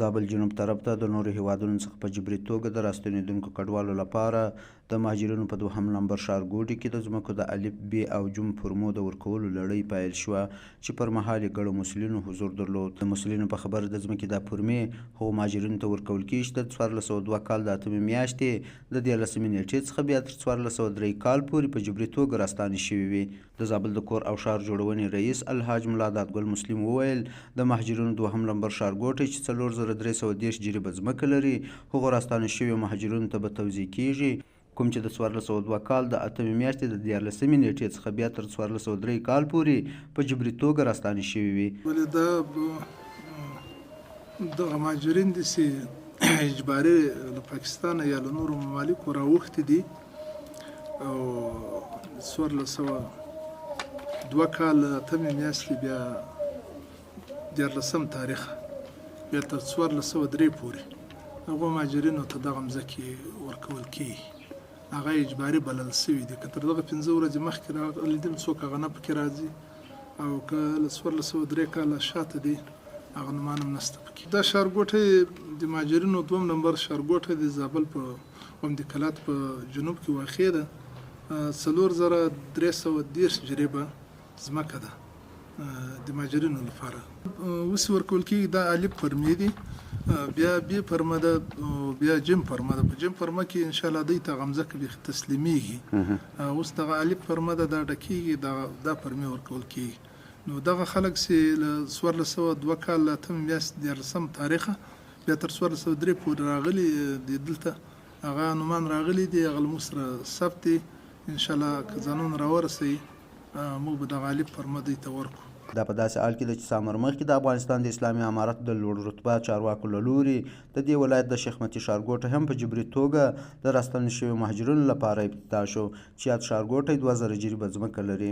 زابل جنوب طرف ته د نورو هیوادونو څخه په جبري توګه د راستنېدونکو کډوالو لپاره د مهاجرینو په 2 نمبر ښارګوټي کې د ځمکو د الف ب او جم فرمو د ورکولو لړۍ پیل شوه چې پر مهال یې ګڼو مسؤلینو حضور درلود. د مسؤلینو په خبره د ځمکې دا فرمې هغو مهاجرینو ته ورکول کېږي چې د 1402 کال د 8 میاشتې د 13 نیټې څخه بیا تر 1403 کال پورې په جبري توګه راستانې شوي وي. د زابل د کور او ښار جوړونې رئیس الحاج ملا دادګل مسلم وویل د مهاجرینو 2 نمبر ښارګوټی چې 4330 جریبه ځمکه لري هغو راستانه شویو مهاجرینو ته به توزیع کیږي، کوم چې د 1402 کال د 8 میاشتې د 13 نیټې څخه بیا تر 1403 کال پورې په جبري توګه راستانه شوي وي. دغه مهاجرین داسې اجباري له پاکستان یا له نورو ممالکو راوښتي دي او 1402 کال 8 میاشتې بیا 14 تاریخ بیا تر 1403 پورې هغو مهاجرینو ته دغه مځکې ورکول کېږي. هغه اجباري بلل شوي دي. که تر دغه 15 ورځې مخکې راغلي دي څوک هغه نه پکې راځي او که له 1403 کاله شاته دي هغه نومان هم نشته پکې. دا ښارګوټی د مهاجرینو 2 نمبر ښارګوټی د زابل په عمدي کلات په جنوب کې واقع ده. 4310 جریبه ځمکه ده د مهاجرینو لپاره. اوس ورکول کېږي دا الف فرمې دي، بیا بي فرمه ده، بیا جیم فرمه ده. په جیم فرمه کې انشاءالله دوی ته هغه مځکه تسلیمیږي. اوس دغه الف فرمه ده دا ډکېږي، دا فرمې ورکول کېږي. نو دغه خلک چې له 1402 کال 8 میاشتې 14 تاریخه بیا تر 1403 پورې راغلي دي دلته هغه نومان راغلي دي، هغه له موږ سره ثبت دي. انشاءالله که ځانونه راورسوي موږ به دغه الف فرمه دوی ته ورکړو. دا په داسې حال کې ده چې سامر مخکې د افغانستان د اسلامي امارت د لوړ رتبه چارواکو له لوري د دې ولایت د شیخ متي ښارګوټی هم په جبري توګه د راستنې شویو مهاجرینو لپاره افتتاح شو چې یاد ښارګوټی 2000 جریبه ځمکه لري.